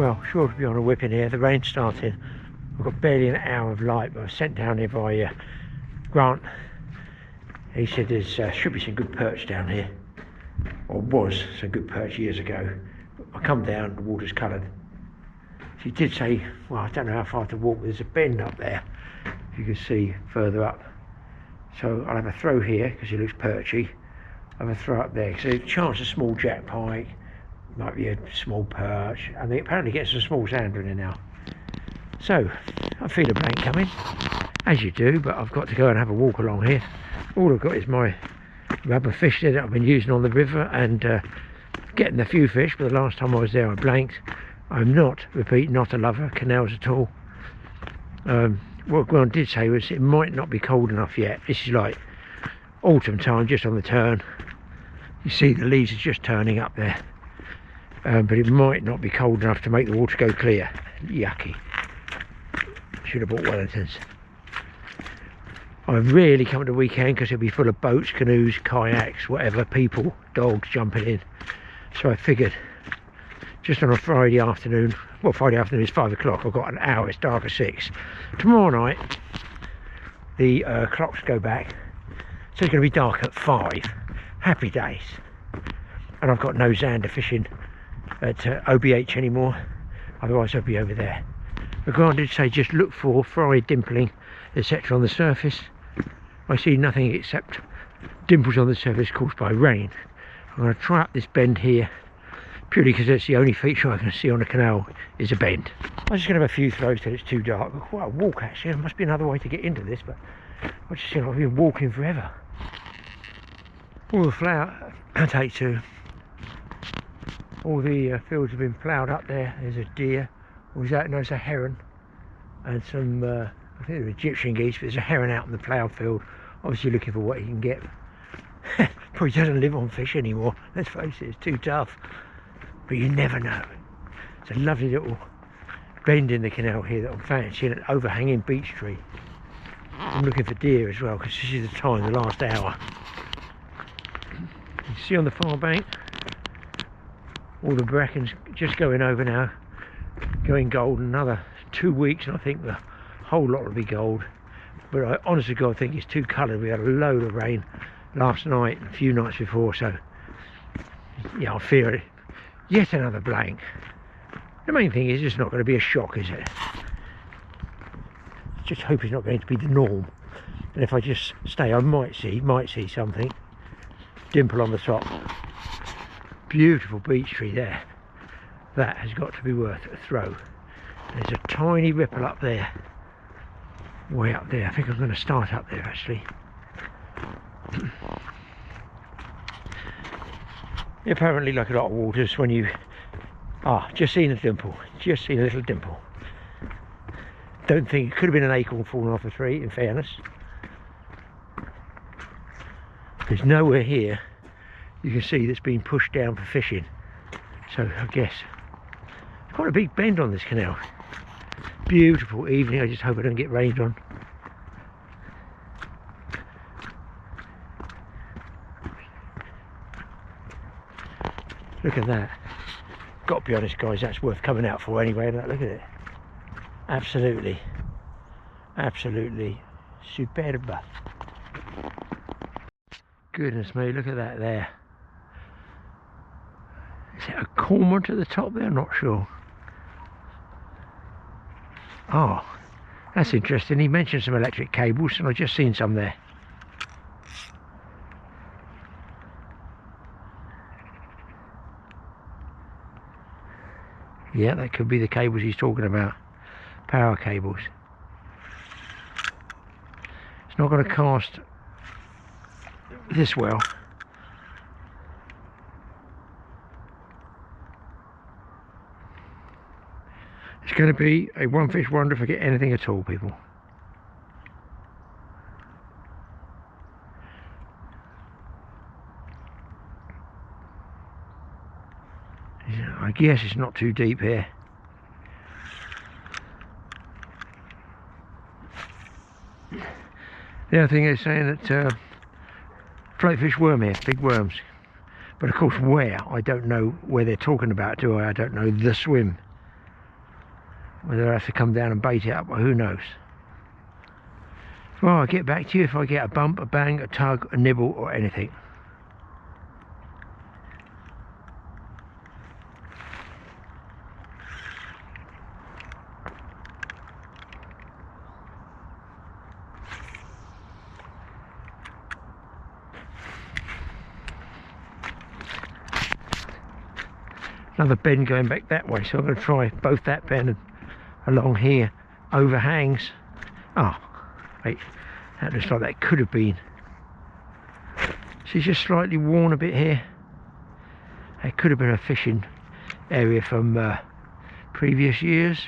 Well, sure to be on a whipping here. The rain's starting. I've got barely an hour of light, but I was sent down here by Grant. He said there's should be some good perch down here, or was some good perch years ago. I come down, the water's coloured. He did say, well, I don't know how far to walk, but there's a bend up there, you can see further up. So I'll have a throw here because he looks perchy. I'll have a throw up there. So a chance of small Jack Pike, might be a small perch, and they apparently get some small sander in there now. So I feel a blank coming, as you do, but I've got to go and have a walk along here. All I've got is my rubber fish there that I've been using on the river and getting a few fish, but the last time I was there I blanked. I'm not, repeat, not a lover of canals at all. What Grant did say was it might not be cold enough yet. This is like autumn time, just on the turn. You see the leaves are just turning up there. But it might not be cold enough to make the water go clear. Yucky. Should have bought Wellingtons. I've really come to the weekend because it'll be full of boats, canoes, kayaks, whatever, people, dogs jumping in. So I figured just on a Friday afternoon, well, Friday afternoon is 5 o'clock, I've got an hour, it's dark at 6. Tomorrow night the clocks go back, so it's going to be dark at 5. Happy days. And I've got no zander fishing at OBH anymore, otherwise I'll be over there. But Grant did say just look for fry, dimpling, etc. on the surface. I see nothing except dimples on the surface caused by rain. I'm going to try up this bend here, purely because that's the only feature I can see on the canal is a bend. I'm just going to have a few throws till it's too dark. Quite a walk actually, there must be another way to get into this, but I just feel like I've been walking forever. All the flower I take to, all the fields have been ploughed up there. There's a deer, or is that, no, it's a heron, and some, I think they're Egyptian geese, but there's a heron out in the ploughed field, obviously looking for what he can get. Probably doesn't live on fish anymore, let's face it, it's too tough. But you never know. It's a lovely little bend in the canal here that I'm fancying, an overhanging beech tree. I'm looking for deer as well, because this is the time, the last hour. You see on the far bank, all the bracken's just going over now, going gold. Another 2 weeks and I think the whole lot will be gold. But I honestly God think it's too coloured. We had a load of rain last night and a few nights before, so yeah, I fear it. Yet another blank. The main thing is it's not going to be a shock, is it? Just hope it's not going to be the norm. And if I just stay, I might see something. Dimple on the top. Beautiful beech tree there. That has got to be worth a throw. There's a tiny ripple up there. Way up there. I think I'm going to start up there actually. Apparently, like a lot of waters, when you just seen a dimple, just seen a little dimple. Don't think it could have been an acorn falling off a tree, in fairness. There's nowhere here you can see that's been pushed down for fishing, so I guess quite a big bend on this canal. Beautiful evening. I just hope I don't get rained on. Look at that. Got to be honest guys, that's worth coming out for anyway. Look at it. Absolutely superb. Goodness me, look at that there. Is it a cormorant at the top there? I'm not sure. Oh, that's interesting. He mentioned some electric cables and I've just seen some there. Yeah, that could be the cables he's talking about. Power cables. It's not going to cast this well. It's going to be a one fish wonder if I get anything at all, people. I guess it's not too deep here. The other thing is saying that floatfish worm here, big worms. But of course where, I don't know where they're talking about, do I? I don't know the swim. Whether I have to come down and bait it up, or who knows. Well, I'll get back to you if I get a bump, a bang, a tug, a nibble or anything. Another bend going back that way, so I'm going to try both that bend and along here. Overhangs. Oh, wait, that looks like that could have been. She's just slightly worn a bit here. It could have been a fishing area from previous years.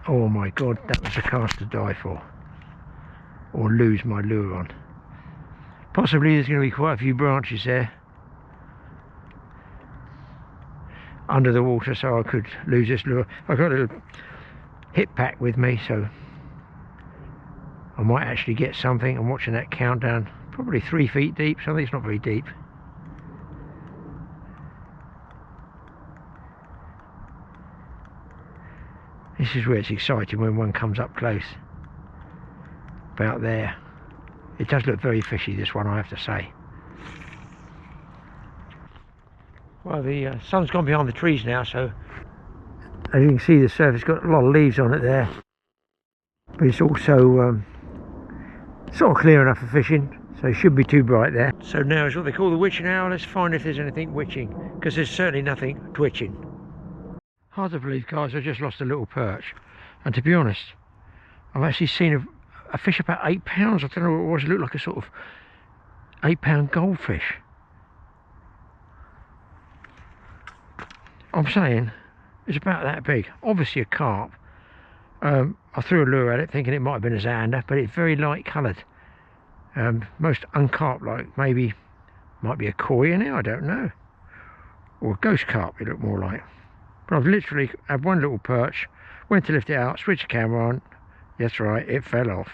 Oh my god, that was a cast to die for, or lose my lure on. Possibly there's going to be quite a few branches there under the water, so I could lose this lure. I've got a little hip pack with me, so I might actually get something. I'm watching that countdown, probably 3 feet deep, so I think it's not very deep. This is where it's exciting, when one comes up close. About there. It does look very fishy, this one, I have to say. Well, the sun's gone behind the trees now, so as you can see, the surface got a lot of leaves on it there, but it's also sort of clear enough for fishing, so it shouldn't be too bright there. So now is what they call the witching hour. Let's find if there's anything witching, because there's certainly nothing twitching. Hard to believe, guys, I just lost a little perch, and to be honest, I've actually seen a fish about 8 pounds. I don't know what it was. It looked like a sort of 8-pound goldfish. I'm saying it's about that big. Obviously a carp. I threw a lure at it thinking it might have been a zander, but it's very light coloured. Most uncarp like. Maybe might be a koi in it, I don't know, or a ghost carp it looked more like. But I've literally had one little perch, went to lift it out, switched the camera on. That's right, it fell off.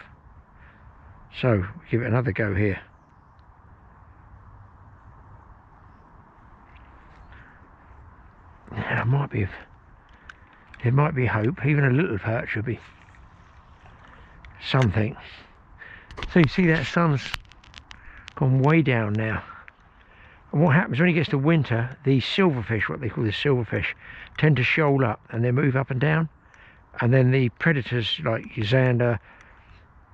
So give it another go here. Yeah, there might be hope. Even a little perch would be something. So you see that sun's gone way down now, and what happens when it gets to winter, the silverfish, what they call the silverfish, tend to shoal up and they move up and down, and then the predators like zander,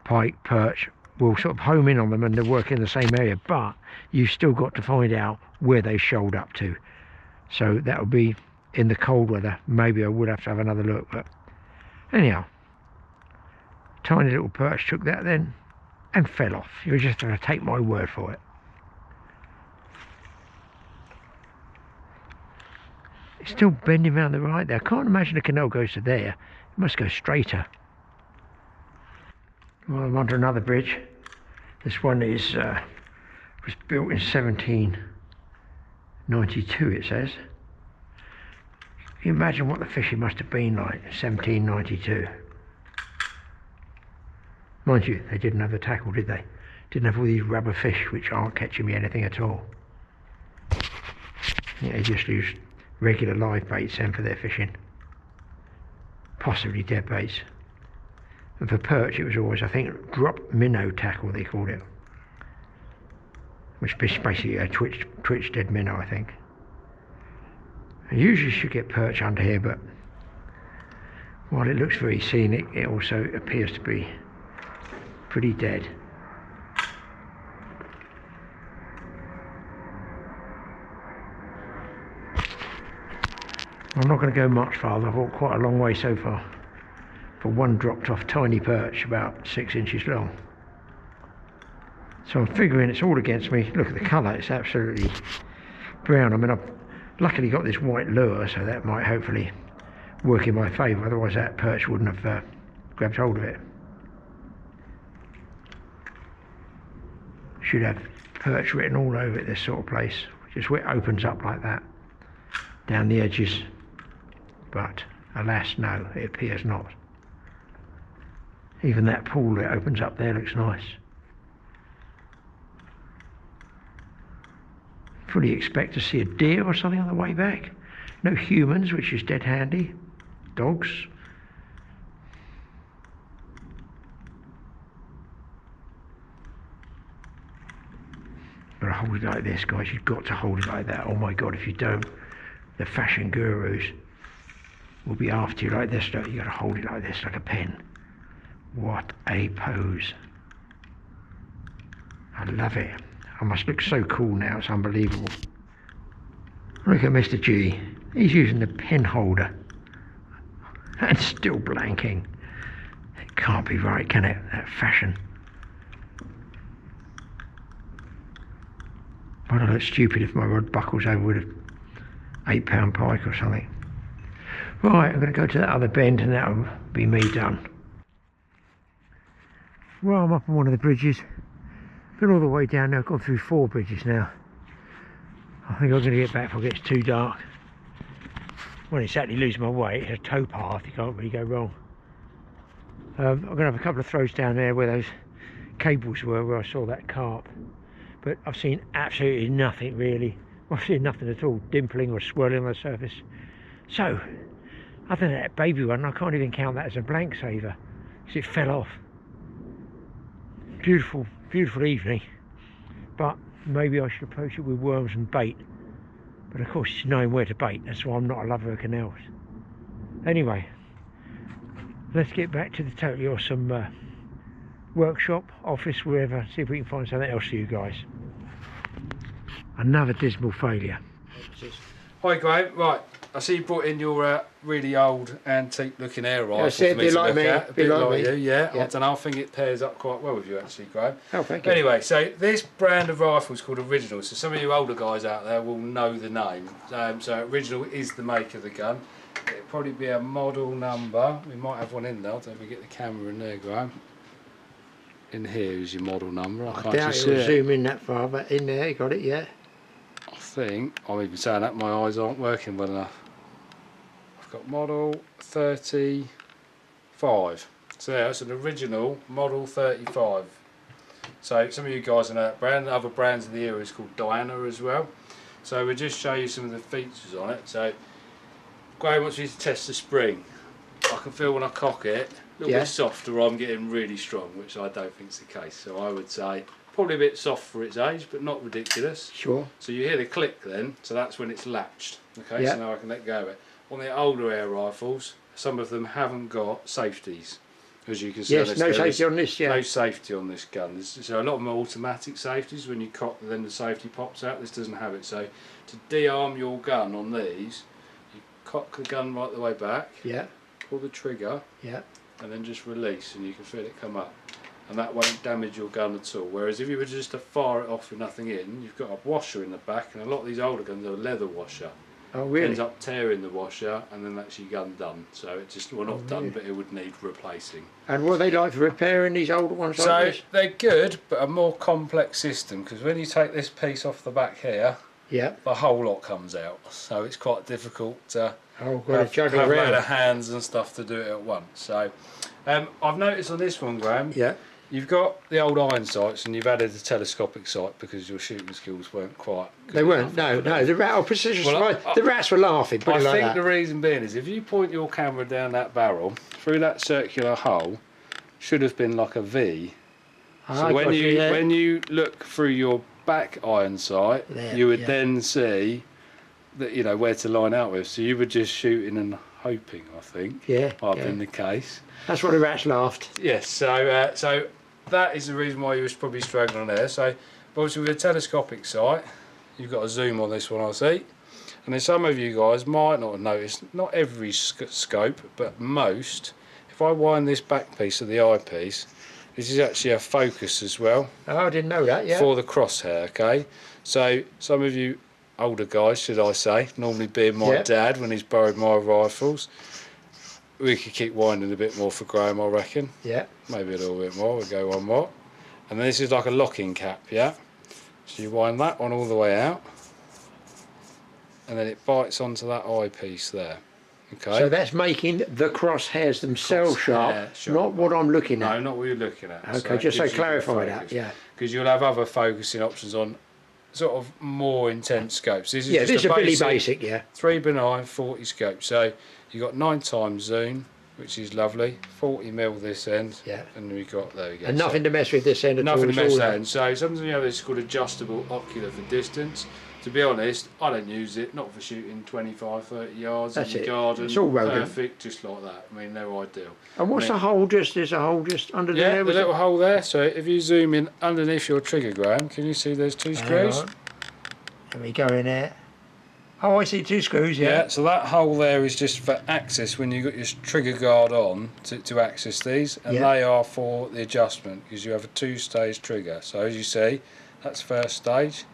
pike, perch will sort of home in on them, and they work in the same area, but you've still got to find out where they shoaled up to. So that would be in the cold weather. Maybe I would have to have another look, but anyhow, tiny little perch took that then and fell off. You're just going to take my word for it. It's still bending around the right there. I can't imagine the canal goes to there. It must go straighter. Well, I'm onto another bridge. This one is was built in 1792, it says. Can you imagine what the fishing must have been like in 1792? Mind you, they didn't have the tackle, did they? Didn't have all these rubber fish which aren't catching me anything at all. Yeah, they just used regular live baits then for their fishing. Possibly dead baits. And for perch it was always, I think, drop minnow tackle they called it. Which is basically a twitch dead minnow, I think. I usually should get perch under here, but while it looks very scenic, it also appears to be pretty dead. I'm not going to go much farther. I've walked quite a long way so far for one dropped off tiny perch about 6 inches long. So I'm figuring it's all against me. Look at the colour, it's absolutely brown. I mean, I've luckily got this white lure, so that might hopefully work in my favour, otherwise that perch wouldn't have grabbed hold of it. Should have perch written all over it, this sort of place, just where it opens up like that, down the edges. But alas, no, it appears not. Even that pool that opens up there looks nice. Fully expect to see a deer or something on the way back. No humans, which is dead handy. dogs. But I hold it like this, guys. You've got to hold it like that. Oh my God, if you don't, the fashion gurus will be after you like this. Look, you got to hold it like this, like a pen. What a pose. I love it. I must look so cool now, it's unbelievable. Look at Mr. G. He's using the pen holder and still blanking. It can't be right, can it? That fashion. I'd look stupid if my rod buckles over with an 8-pound pike or something. Right, I'm going to go to that other bend and that'll be me done. Well, I'm up on one of the bridges. Been all the way down now, I've gone through 4 bridges now. I think I'm going to get back before it gets too dark. Won't exactly lose my way, it's a tow path, you can't really go wrong. I'm going to have a couple of throws down there where those cables were, where I saw that carp. But I've seen absolutely nothing really. Well, I've seen nothing at all, dimpling or swirling on the surface. So, other than that baby one, I can't even count that as a blank saver, because it fell off. Beautiful, beautiful evening, but maybe I should approach it with worms and bait. But of course it's knowing where to bait, that's why I'm not a lover of canals. Anyway, let's get back to the totally awesome workshop, office, wherever, see if we can find something else for you guys. Another dismal failure. Hi Graeme, right, I see you brought in your really old antique looking air rifle. Yeah, a bit like me, a bit like me. you, yeah. I don't know, I think it pairs up quite well with you actually, Graeme. Oh, thank you. Anyway, so this brand of rifle is called Original, so some of you older guys out there will know the name. So Original is the make of the gun. It'll probably be a model number, we might have one in there, don't we get the camera in there, Graeme. In here is your model number. I can't doubt it'll zoom in that far, but in there, you got it, yeah. I think, I'm even saying that, my eyes aren't working well enough. I've got model 35. So yeah, it's an original model 35. So some of you guys know that brand, other brands in the area is called Diana as well. So we'll just show you some of the features on it. So Graeme wants me to test the spring. I can feel when I cock it, a little bit soft, or I'm getting really strong, which I don't think is the case. So I would say probably a bit soft for its age, but not ridiculous. Sure. So you hear the click then, so that's when it's latched. Okay, so now I can let go of it. On the older air rifles, some of them haven't got safeties, as you can see. Yes, no safety on this, No safety on this gun. So a lot of them are automatic safeties. When you cock, then the safety pops out. This doesn't have it. So to de-arm your gun on these, you cock the gun right the way back. Yeah. Pull the trigger. Yeah. And then just release, and you can feel it come up. And that won't damage your gun at all. Whereas if you were just to fire it off with nothing in, you've got a washer in the back, and a lot of these older guns are a leather washer. Oh really? Ends up tearing the washer, and then that's your gun done. So it just, well, not done, but it would need replacing. And what are they like for repairing, these older ones like so this? They're good, but a more complex system, because when you take this piece off the back here, the whole lot comes out. So it's quite difficult to have a load of hands and stuff to do it at once. So I've noticed on this one, Graeme, you've got the old iron sights and you've added a telescopic sight because your shooting skills weren't quite good. They weren't, no. The the rats were laughing. I think the reason being is if you point your camera down that barrel, through that circular hole, should have been like a V. So when you look through your back iron sight, you would then see that, you know, where to line out with. So you were just shooting and hoping, I think. Might have been the case. That's what the rats laughed. Yes, so that is the reason why you was probably struggling there. So obviously with a telescopic sight, you've got a zoom on this one, I see. And then some of you guys might not have noticed, not every scope, but most, if I wind this back piece of the eyepiece, this is actually a focus as well. Oh, I didn't know that, for the crosshair, okay? So some of you older guys, should I say, normally being my dad when he's borrowed my rifles, we could keep winding a bit more for Graeme, I reckon. Maybe a little bit more, we'll go one more. And then this is like a locking cap, So you wind that one all the way out, and then it bites onto that eyepiece there. Okay. So that's making the crosshairs themselves sharp, not what I'm looking at. No, not what you're looking at. Okay, just so clarify that, Because you'll have other focusing options on sort of more intense scopes. This is this is a really basic, 3x9 40 scope. So You've got 9 times zoom, which is lovely. 40mm this end. Yeah. And we got, there we go. And nothing to mess with this end at all. Nothing to mess with that end. So sometimes you have this called adjustable ocular for distance. To be honest, I don't use it, not for shooting 25, 30 yards in the garden. It's all rodent. Perfect, just like that. I mean, they're ideal. And what's the hole just, there's a hole just under there? Yeah, the little hole there. So if you zoom in underneath your trigger, Graeme, can you see there's 2 screws? Let me go in there. Oh, I see 2 screws, yeah. So that hole there is just for access when you've got your trigger guard on to access these, and they are for the adjustment because you have a 2-stage trigger. So as you see, that's first stage,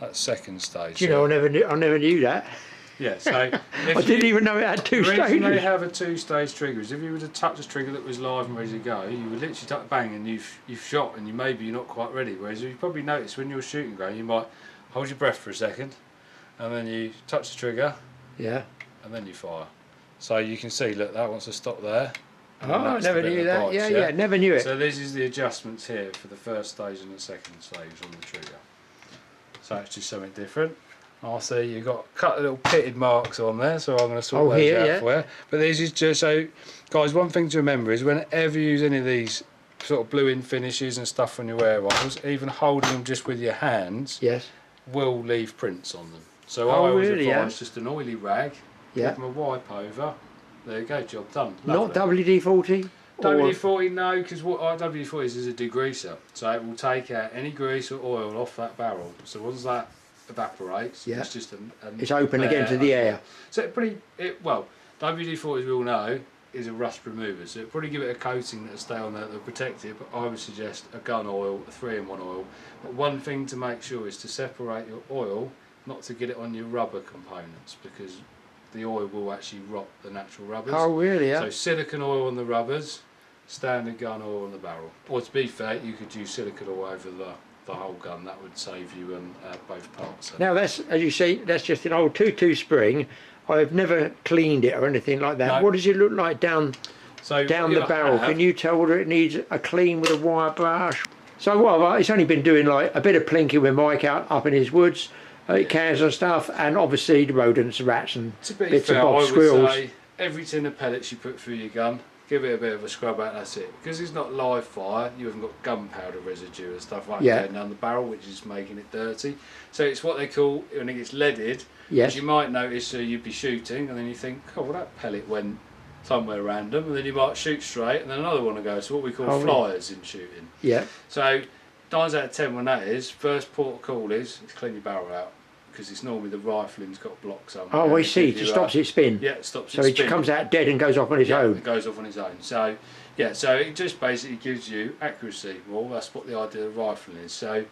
that's second stage. Do you know, I never knew that. Yeah, so I didn't even know it had 2 stages. The reason they have a 2-stage trigger is if you were to touch a trigger that was live and ready to go, you would literally touch bang and you've shot, and maybe you're not quite ready. Whereas you probably notice when you're shooting, Graeme, you might hold your breath for a second, and then you touch the trigger, and then you fire. So you can see, look, that wants to stop there. Oh, I never knew that. Box, yeah, never knew it. So this is the adjustments here for the first stage and the second stage on the trigger. So it's just something different. I see you've got a couple of little pitted marks on there, so I'm going to sort those out for you. But this is just, so guys, one thing to remember is whenever you use any of these sort of blue-in finishes and stuff on your air rifles, even holding them just with your hands will leave prints on them. So I always advise just an oily rag, give them a wipe over, there you go, job done. Lovely. Not WD-40? WD-40, no, because what WD-40 is a degreaser, so it will take out any grease or oil off that barrel. So once that evaporates, it's just it's open again to the air. So well, WD-40, as we all know, is a rust remover, so it'll probably give it a coating that'll stay on there that'll protect it, but I would suggest a gun oil, a 3-in-1 oil. But one thing to make sure is to separate your oil, not to get it on your rubber components, because the oil will actually rot the natural rubbers. Oh really? Yeah. So silicone oil on the rubbers, standard gun oil on the barrel. Or to be fair, you could use silicone oil over the whole gun. That would save you both parts. Now that's, as you see, that's just an old 2.2 spring. I've never cleaned it or anything like that. No. What does it look like down the barrel? Can you tell whether it needs a clean with a wire brush? So well, it's only been doing like a bit of plinking with Mike up in his woods, cans and stuff, and obviously the rodents, rats and bits and bobs, squirrels. I would say every tin of pellets you put through your gun, give it a bit of a scrub out, that's it. Because it's not live fire, you haven't got gunpowder residue and stuff like that going down the barrel, which is making it dirty. So it's what they call, when it gets leaded, as you might notice, you'd be shooting and then you think, oh, well that pellet went somewhere random, and then you might shoot straight and then another one will go. So what we call flyers in shooting. Yeah. So 9 out of 10 when that is, first port of call is clean your barrel out, because it's normally the rifling's got blocks on. Oh, I see. It stops it spin. Yeah, it stops it spin. So it comes out dead and goes off on its own. It goes off on its own. So, yeah, so it just basically gives you accuracy. Well, that's what the idea of rifling is. So,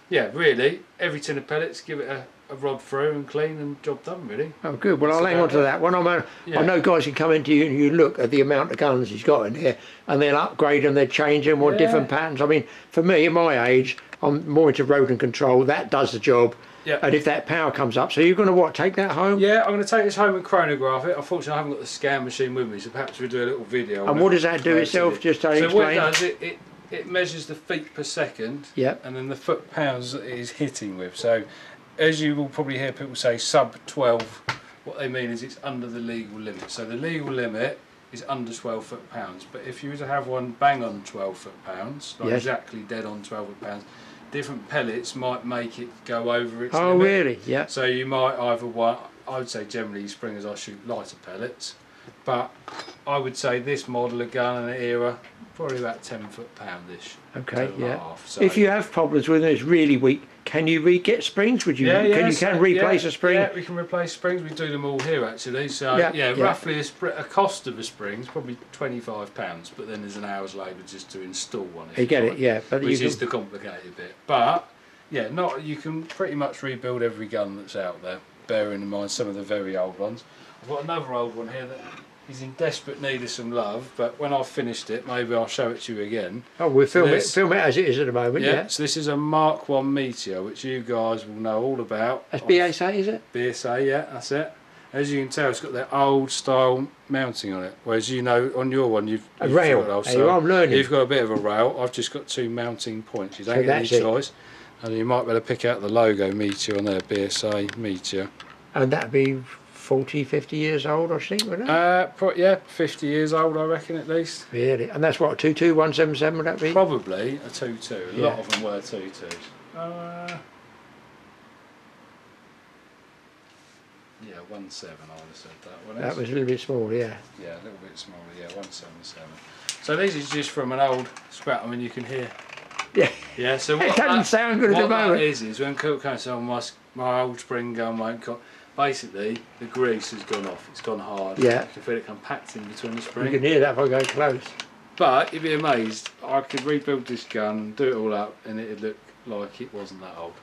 yeah, really, every tin of pellets, give it a rod through and clean and job done, really. Oh, good. Well, I'll hang on to that. When I know guys can come into you and you look at the amount of guns he's got in here, and they'll upgrade them, they'll change them, want different patterns. I mean, for me, at my age, I'm more into rodent control. That does the job. Yeah. And if that power comes up, so you're going to take that home? Yeah, I'm going to take this home and chronograph it. Unfortunately, I haven't got the scan machine with me, so perhaps we'll do a little video. And what does that do itself? Just to explain. So what it does, it measures the feet per second, and then the foot pounds that it is hitting with. So, as you will probably hear people say, sub 12. What they mean is it's under the legal limit. So the legal limit is under 12 foot-pounds. But if you were to have one bang on 12 foot-pounds, like exactly dead on 12 foot-pounds, different pellets might make it go over its limit. Oh really? Yeah. So you might either want, I would say generally springers I shoot lighter pellets, but I would say this model of gun and era probably about 10 foot-pound-ish. Okay, yeah. So if you have problems with it, it's really weak, can you re-get springs? Would you? Can replace a spring? Yeah, we can replace springs. We do them all here actually. So roughly a cost of a spring is probably £25, but then there's an hour's labour just to install one. You get it, yeah. But which is the complicated bit. But yeah, you can pretty much rebuild every gun that's out there, bearing in mind some of the very old ones. I've got another old one here that is in desperate need of some love, but when I've finished it, maybe I'll show it to you again. Oh, we'll film it as it is at the moment, yeah. So this is a Mark 1 Meteor, which you guys will know all about. That's BSA, is it? BSA, yeah, that's it. As you can tell, it's got that old style mounting on it, whereas you know on your one you've a rail. I'm learning. You've got a bit of a rail. I've just got 2 mounting points. You don't get any choice, and you might better pick out the logo Meteor on there, BSA Meteor. And that'd be 40, 50 years old, I think, wasn't it? Yeah, 50 years old, I reckon, at least. Really? And that's what, a 22, 177 would that be? Probably a 22. A lot of them were 22s. Yeah, 1.7, I would have said that one. That was a little bit smaller, yeah. Yeah, a little bit smaller, yeah, 1.77. So this is just from an old scrap, I mean, you can hear. Yeah. Yeah, so what it doesn't sound good at the moment. What that is when Cook comes, so my old spring gun won't cut. Basically, the grease has gone off, it's gone hard. Yeah. You can feel it compacting between the spring. You can hear that if I go close. But you'd be amazed, I could rebuild this gun, do it all up, and it'd look like it wasn't that old.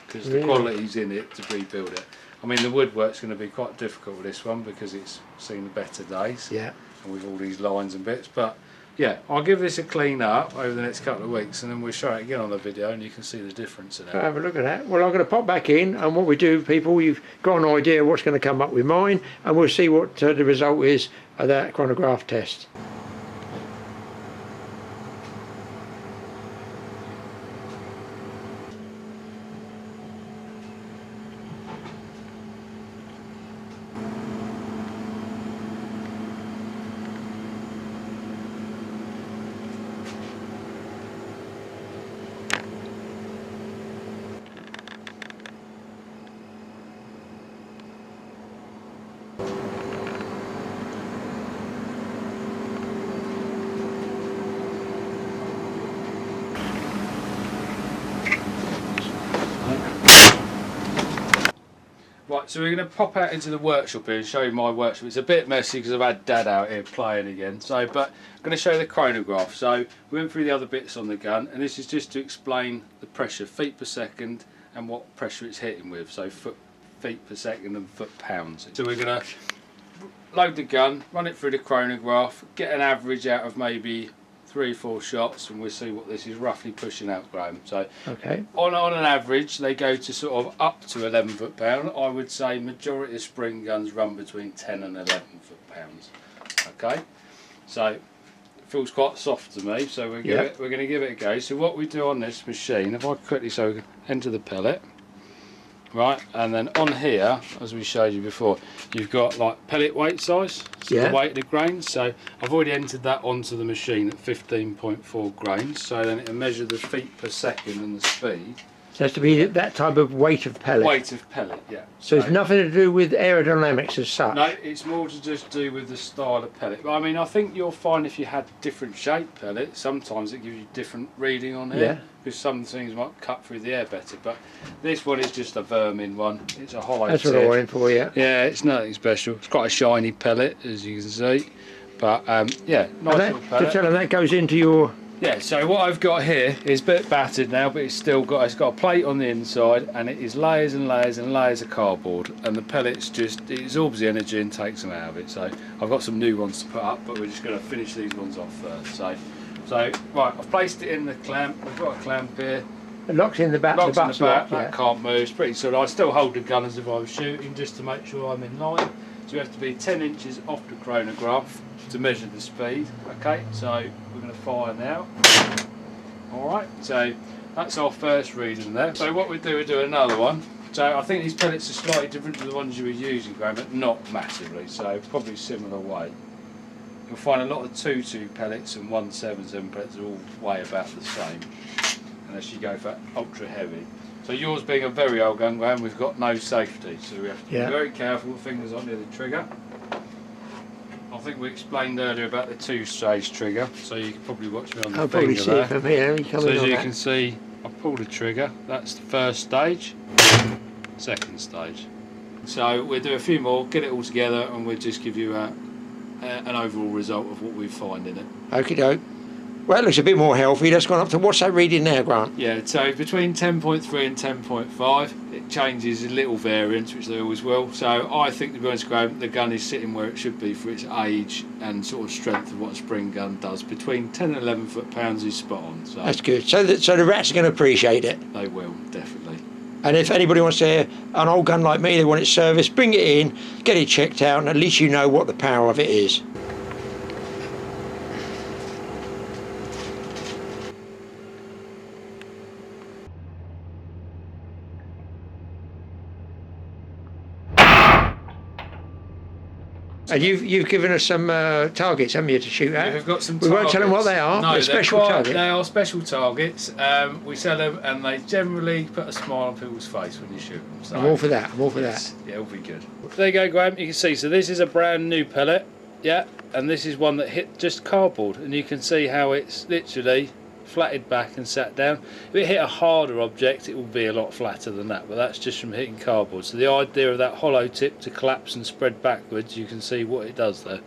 Because the quality's in it to rebuild it. I mean, the woodwork's going to be quite difficult with this one because it's seen the better days. Yeah. And with all these lines and bits. But yeah, I'll give this a clean up over the next couple of weeks and then we'll show it again on the video and you can see the difference in it. Have a look at that. Well, I'm going to pop back in, and what we do, people, you've got an idea what's going to come up with mine, and we'll see what the result is of that chronograph test. Right, so we're going to pop out into the workshop here and show you my workshop. It's a bit messy because I've had Dad out here playing again. So, but I'm going to show you the chronograph. So we went through the other bits on the gun, and this is just to explain the pressure, feet per second, and what pressure it's hitting with. So feet per second and foot pounds. So we're going to load the gun, run it through the chronograph, get an average out of maybe 3-4 shots, and we'll see what this is roughly pushing out, Graeme. So okay, on an average they go to sort of up to 11 foot-pound. I would say majority of spring guns run between 10 and 11 foot-pounds. Okay, so it feels quite soft to me, so we're going to give it a go. So what we do on this machine, if I quickly enter the pellet, right, and then on here, as we showed you before, you've got like pellet weight size, so the weight of the grains. So I've already entered that onto the machine at 15.4 grains, so then it'll measure the feet per second and the speed. So it has to be that type of weight of pellet? Weight of pellet, yeah. So it's nothing to do with aerodynamics as such? No, it's more to just do with the style of pellet. But I mean, I think you'll find if you had different shaped pellets, sometimes it gives you different reading on here. Yeah. Because some things might cut through the air better. But this one is just a vermin one. It's a hollow tip. That's what I went for, yeah. Yeah, it's nothing special. It's quite a shiny pellet, as you can see. But yeah, nice little pellet. To tell them that goes into your... Yeah, so what I've got here is a bit battered now, but it's got a plate on the inside, and it is layers and layers and layers of cardboard, and the pellets it absorbs the energy and takes them out of it. So I've got some new ones to put up, but we're just going to finish these ones off first. So right, I've placed it in the clamp. We've got a clamp here. It locks in the back. Locks in the back. That can't move. It's pretty solid. I still hold the gun as if I was shooting, just to make sure I'm in line. So we have to be 10 inches off the chronograph to measure the speed. Okay, so we're going to fire now. Alright, so that's our first reading there. So what we do another one. So I think these pellets are slightly different to the ones you were using, Graeme, but not massively, so probably similar weight. You'll find a lot of 2.2 pellets and 1.77 pellets are all weigh about the same, unless you go for ultra heavy. So yours being a very old gun, Graeme, we've got no safety, so we have to be very careful with fingers on near the trigger. I think we explained earlier about the 2-stage trigger, so you can probably watch me on the I'll probably see it from here. So as you can see, I pull the trigger, that's the first stage, second stage. So we'll do a few more, get it all together, and we'll just give you an overall result of what we find in it. Okie doke. Well, it looks a bit more healthy. That's gone up to, what's that reading now, Grant? Yeah, so between 10.3 and 10.5, it changes a little variance, which they always will. So I think, to be honest, Graeme, the gun is sitting where it should be for its age and sort of strength of what a spring gun does. Between 10 and 11 foot-pounds is spot on. So that's good. So the rats are going to appreciate it? They will, definitely. And if anybody wants to hear an old gun like me, they want it serviced, bring it in, get it checked out, and at least you know what the power of it is. And you've given us some targets, haven't you, to shoot at? Yeah, we've got some we targets. won't tell them what they are. No, they're special targets. They are special targets. We sell them, and they generally put a smile on people's face when you shoot them. So I'm all for that. I'm all for that. Yeah, it'll be good. There you go, Graeme. You can see. So this is a brand new pellet. Yeah, and this is one that hit just cardboard, and you can see how it's literally flatted back and sat down. If it hit a harder object, it will be a lot flatter than that, but that's just from hitting cardboard. So the idea of that hollow tip to collapse and spread backwards, you can see what it does there.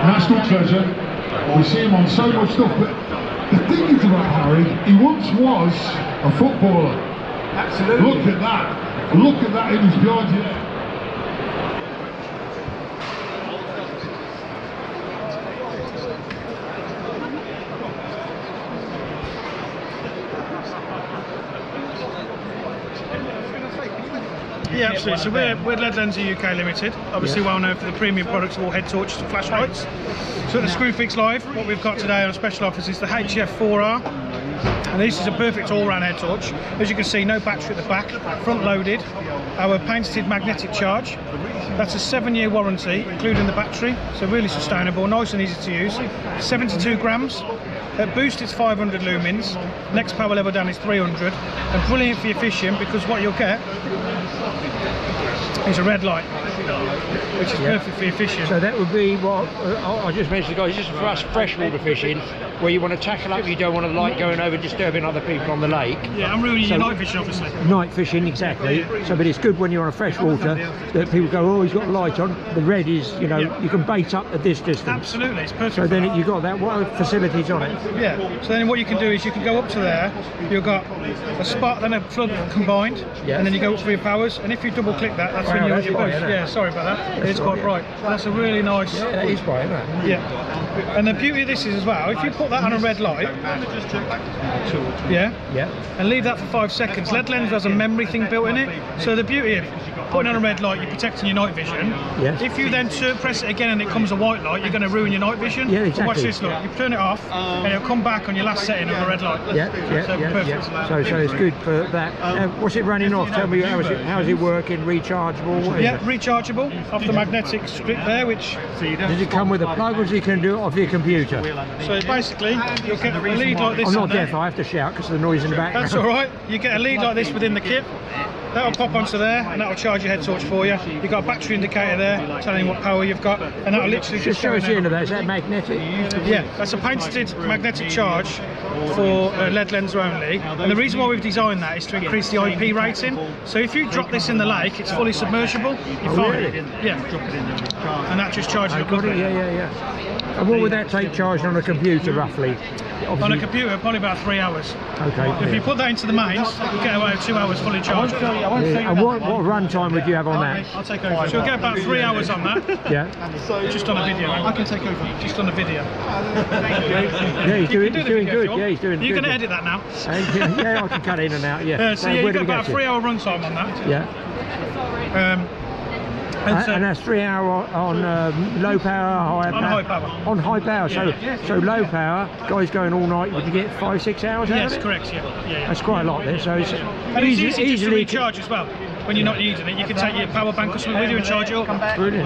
National treasure. We see him on so much stuff, but the thing is about Harry, he once was a footballer. Absolutely. Look at that. Look at that image behind you. Yeah, absolutely. So we're Lead Lenser UK Limited, obviously well known for the premium products of all head torches and flashlights. So at the Screwfix Live, what we've got today on special offers is the HF4R, and this is a perfect all-round head torch. As you can see, no battery at the back, front loaded, our patented magnetic charge. That's a 7-year warranty, including the battery, so really sustainable, nice and easy to use. 72 grams. At boost it's 500 lumens, next power level down is 300, and brilliant for your fishing because what you'll get is a red light, which is perfect for your fishing. So that would be what I just mentioned, guys, just for us freshwater fishing, where you want to tackle up, you don't want a light going over disturbing other people on the lake. Yeah, I'm ruining your night fishing, obviously. Night fishing, exactly. Yeah. So, but it's good when you're on a freshwater that people go, oh, he's got a light on. The red is, you know, you can bait up at this distance. Absolutely, it's perfect. So then you've got that. What facilities on it? Yeah. So then what you can do is you can go up to there. You've got a spot and a flood combined, and then you go up for your powers. And if you double click that, that's when you're at your boost. Yeah, sorry about that. It's quite bright. That's a really nice. Yeah, that is bright, isn't it? Yeah. And the beauty of this is as well, if you put that on a red light, and leave that for 5 seconds. Lead lens has a memory thing built in it. So the beauty of putting on a red light, you're protecting your night vision. Yes. If you then press it again and it comes a white light, you're going to ruin your night vision. Yeah, exactly. But watch this, look. You turn it off, and it'll come back on your last setting of a red light. So it's good for that. What's it running off? Tell me, how's it working? Rechargeable? Yeah, rechargeable off the magnetic strip there, which... Does it come with a plug, or you can do it off your computer? So basically, you'll get a lead like this. I'm not deaf, I have to shout because of the noise in the background. That's alright. You get a lead like this within the kit. That'll pop onto there and that'll charge your head torch for you. You've got a battery indicator there telling you what power you've got, and that'll literally just show us the end of that. Is that magnetic? Yeah, that's a patented magnetic charge for lead lenser only. And the reason why we've designed that is to increase the IP rating. So if you drop this in the lake, it's fully submersible. You're fine. Really? Yeah. And that just charges it. Yeah. And what would that take charging on a computer roughly? On a computer, probably about 3 hours. Okay. If you put that into the mains, you get away with 2 hours fully charged. And what run time would you have on that? I'll take over. So we'll get about 3 hours on that. Yeah. Just on a video. I can take over. Just on a video. Yeah, he's doing good. Yeah, he's doing good. You're going to edit that now? Yeah, I can cut in and out. Yeah. So you've got about a 3 hour run time on that. Yeah. And that's 3 hour on low power, high power? On high power. On high power, so low power, guys going all night, would you get 5-6 hours out of it? Yes, correct, yeah. That's quite a lot there, so it's easy to recharge as well. When you're not using it, you can take your power bank or something with you and charge it up. Brilliant.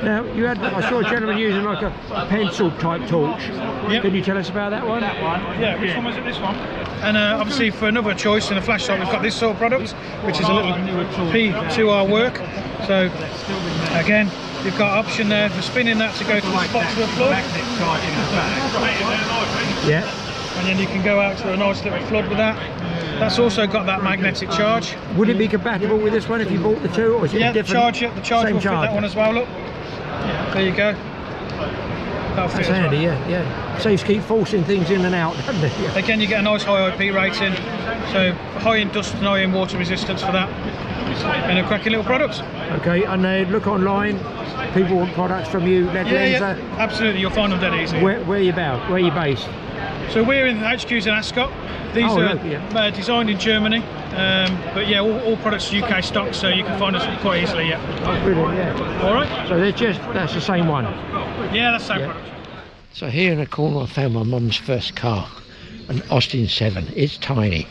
Now, I saw a gentleman using like a pencil type torch. Yep. Can you tell us about that one? Yeah, which one was it, this one? And obviously for another choice in a flashlight, we've got this sort of product, which is a little P2R work. So, again, you've got option there for spinning that to go to the spot to the flood. Yeah. And then you can go out to a nice little flood with that. That's also got that magnetic charge. Would it be compatible with this one if you bought the two, or is it different? The charge will fit that one as well, look. There you go. That'll fit. That's handy, yeah. Saves keep forcing things in and out, doesn't it? Yeah. Again, you get a nice high IP rating, so high in dust and high in water resistance for that. and a cracking little product. Okay, and they look online. People want products from you. Yeah, absolutely. You'll find them dead easy. Where are you about? Where are you based? So we're in the HQs in Ascot. These are designed in Germany, but yeah, all products are UK stock, so you can find us quite easily. Yeah. Oh, brilliant! Yeah. All right. So that's the same one. Yeah, that's the same product. So here in the corner, I found my mum's first car, an Austin 7. It's tiny.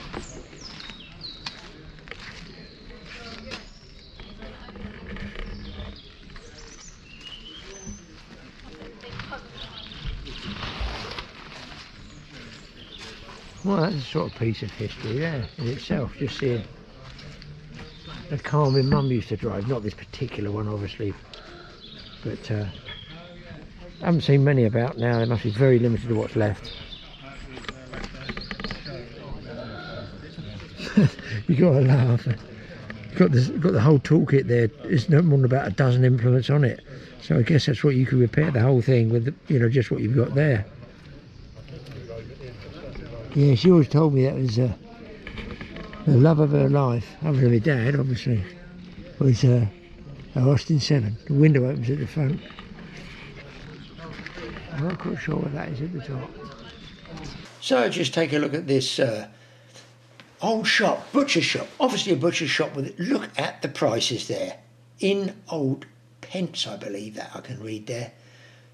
Well, that's a sort of piece of history there in itself, just seeing the car my mum used to drive, not this particular one obviously, but I haven't seen many about now. There must be very limited to what's left. You gotta laugh. Got the whole toolkit there. There's no more than about a dozen implements on it, so I guess that's what you could repair the whole thing with, just what you've got there. Yeah, she always told me that was the love of her life, other than my dad, obviously, was her Austin 7. The window opens at the front. I'm not quite sure what that is at the top. So just take a look at this old shop, butcher shop. Obviously a butcher shop with it. Look at the prices there. In old pence, I believe that I can read there.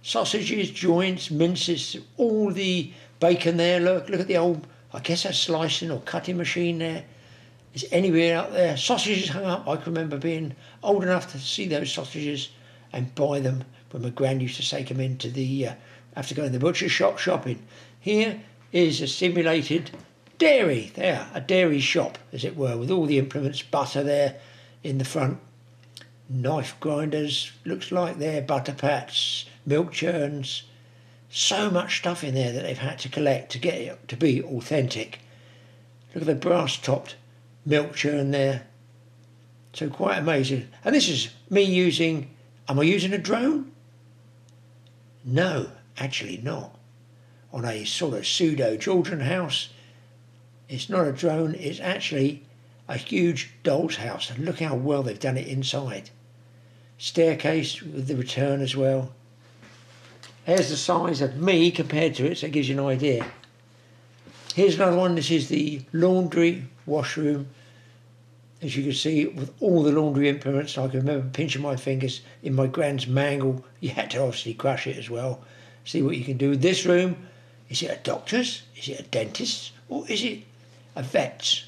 Sausages, joints, minces, all the bacon there. Look at the old, I guess that's slicing or cutting machine there. Is anywhere out there? Sausages hung up. I can remember being old enough to see those sausages and buy them when my grand used to take them into the, have to go in the butcher shop shopping. Here is a simulated dairy, there, a dairy shop as it were, with all the implements, butter there in the front, knife grinders, looks like there, butter pats, milk churns, so much stuff in there that they've had to collect to get it to be authentic. Look at the brass topped milk churn there, so quite amazing. And this is me using, am I using a drone? No, actually not. On a sort of pseudo children house. It's not a drone, it's actually a huge doll's house, and look how well they've done it inside. Staircase with the return as well. There's the size of me compared to it, so it gives you an idea. Here's another one. This is the laundry washroom. As you can see, with all the laundry implements, I can remember pinching my fingers in my grand's mangle. You had to obviously crush it as well. See what you can do with this room. Is it a doctor's? Is it a dentist's? Or is it a vet's?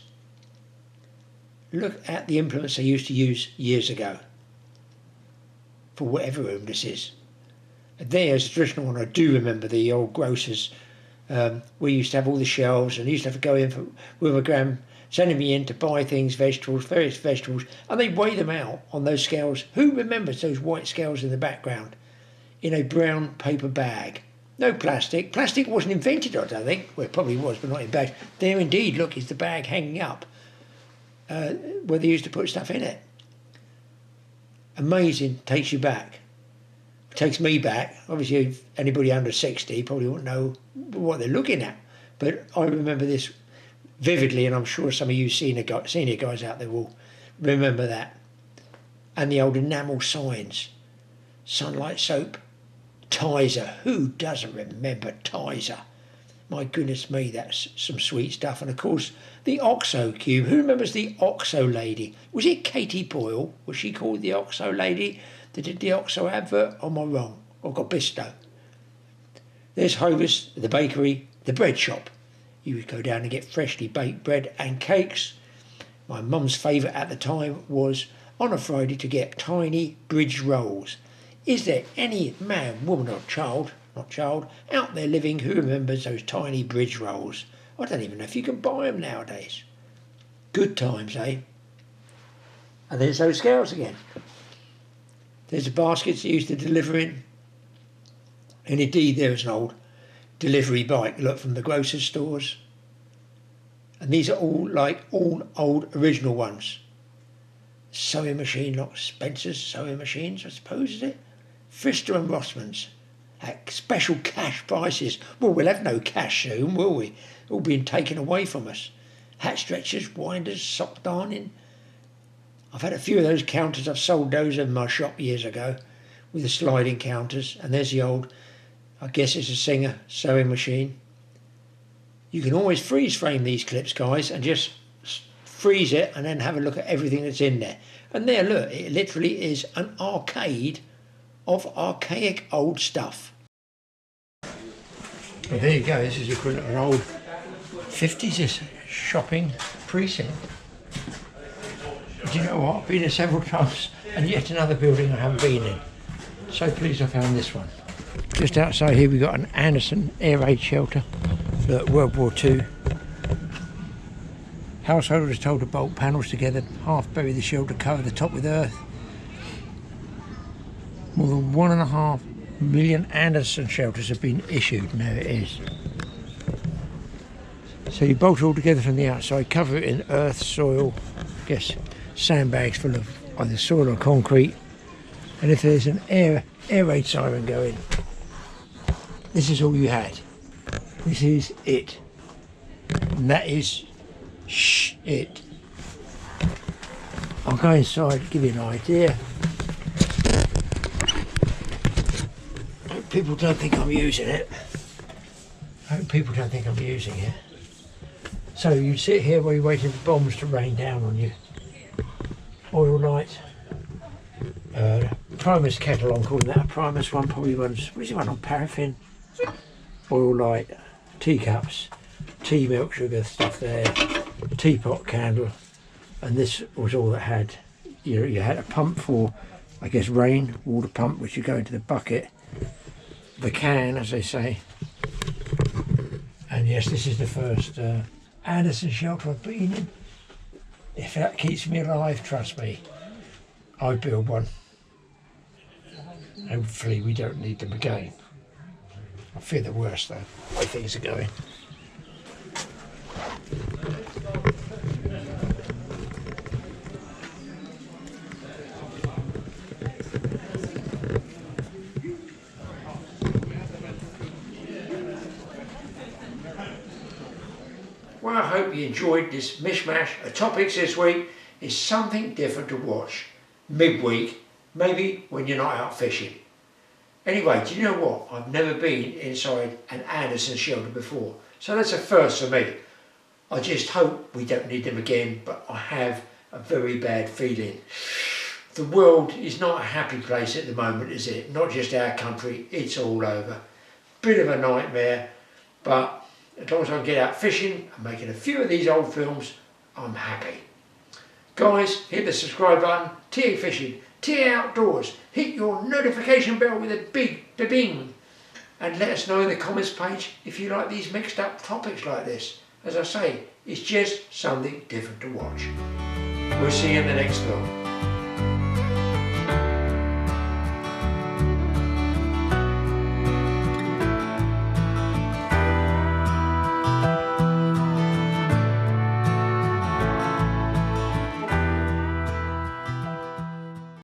Look at the implements they used to use years ago. For whatever room this is. There's a traditional one. I do remember the old grocers. We used to have all the shelves, and I used to have to go in with my gran, sending me in to buy things, vegetables, various vegetables, and they weigh them out on those scales. Who remembers those white scales in the background? In a brown paper bag. No plastic. Plastic wasn't invented, I don't think. Well, it probably was, but not in bags. There indeed, look, is the bag hanging up where they used to put stuff in it. Amazing, takes you back. Takes me back. Obviously, if anybody under 60 probably won't know what they're looking at. But I remember this vividly, and I'm sure some of you senior guys out there will remember that. And the old enamel signs. Sunlight soap. Tizer. Who doesn't remember Tizer? My goodness me, that's some sweet stuff. And of course, the OXO cube. Who remembers the OXO lady? Was it Katie Boyle? Was she called the OXO lady? That did the OXO advert, or am I wrong? Or Gobisto? There's Hovis, the bakery, the bread shop. You would go down and get freshly baked bread and cakes. My mum's favourite at the time was on a Friday to get tiny bridge rolls. Is there any man, woman or child, out there living who remembers those tiny bridge rolls? I don't even know if you can buy them nowadays. Good times, eh? And there's those scales again. There's the baskets they used to deliver in. And indeed, there's an old delivery bike, look, from the grocer's stores. And these are all old original ones. Sewing machine, like Spencer's sewing machines, I suppose, is it? Frister and Rossman's at special cash prices. Well, we'll have no cash soon, will we? All being taken away from us. Hat stretchers, winders, sock darning. I've had a few of those counters. I've sold those in my shop years ago with the sliding counters. And there's the old, I guess it's a Singer sewing machine. You can always freeze frame these clips, guys, and just freeze it and then have a look at everything that's in there. And there, look, it literally is an arcade of archaic old stuff. Well, there you go. This is equivalent of an old 50s shopping precinct. Do you know what? I've been here several times, and yet another building I haven't been in. So pleased I found this one. Just outside here we've got an Anderson air raid shelter. Look, World War II. Householders told to bolt panels together, half bury the shelter, cover the top with earth. More than 1.5 million Anderson shelters have been issued, and there it is. So you bolt it all together from the outside, cover it in earth, soil, I guess sandbags full of either soil or concrete, and if there's an air raid siren going, this is all you had. This is it. And that is it. I'll go inside to give you an idea. Hope people don't think I'm using it. So you sit here while you're waiting for bombs to rain down on you. Oil light. Primus kettle, I'm calling that a Primus one, probably one's, where's the one on paraffin? Oil light, teacups, tea, milk, sugar, stuff there, teapot, candle, and this was all that had. You had a pump for, I guess, rain, water pump, which you go into the bucket, the can, as they say. And yes, this is the first Anderson shelter I've been in. If that keeps me alive, trust me, I'd build one. Hopefully we don't need them again. I fear the worst though, the way things are going. Well, I hope you enjoyed this mishmash of topics this week. It's something different to watch midweek, maybe when you're not out fishing. Anyway, do you know what? I've never been inside an Anderson shelter before, so that's a first for me. I just hope we don't need them again, but I have a very bad feeling. The world is not a happy place at the moment, is it? Not just our country, it's all over. Bit of a nightmare, but as long as I can get out fishing and making a few of these old films, I'm happy. Guys, hit the subscribe button, TA Fishing, TA Outdoors, hit your notification bell with a big bing, and let us know in the comments page if you like these mixed up topics like this. As I say, it's just something different to watch. We'll see you in the next film.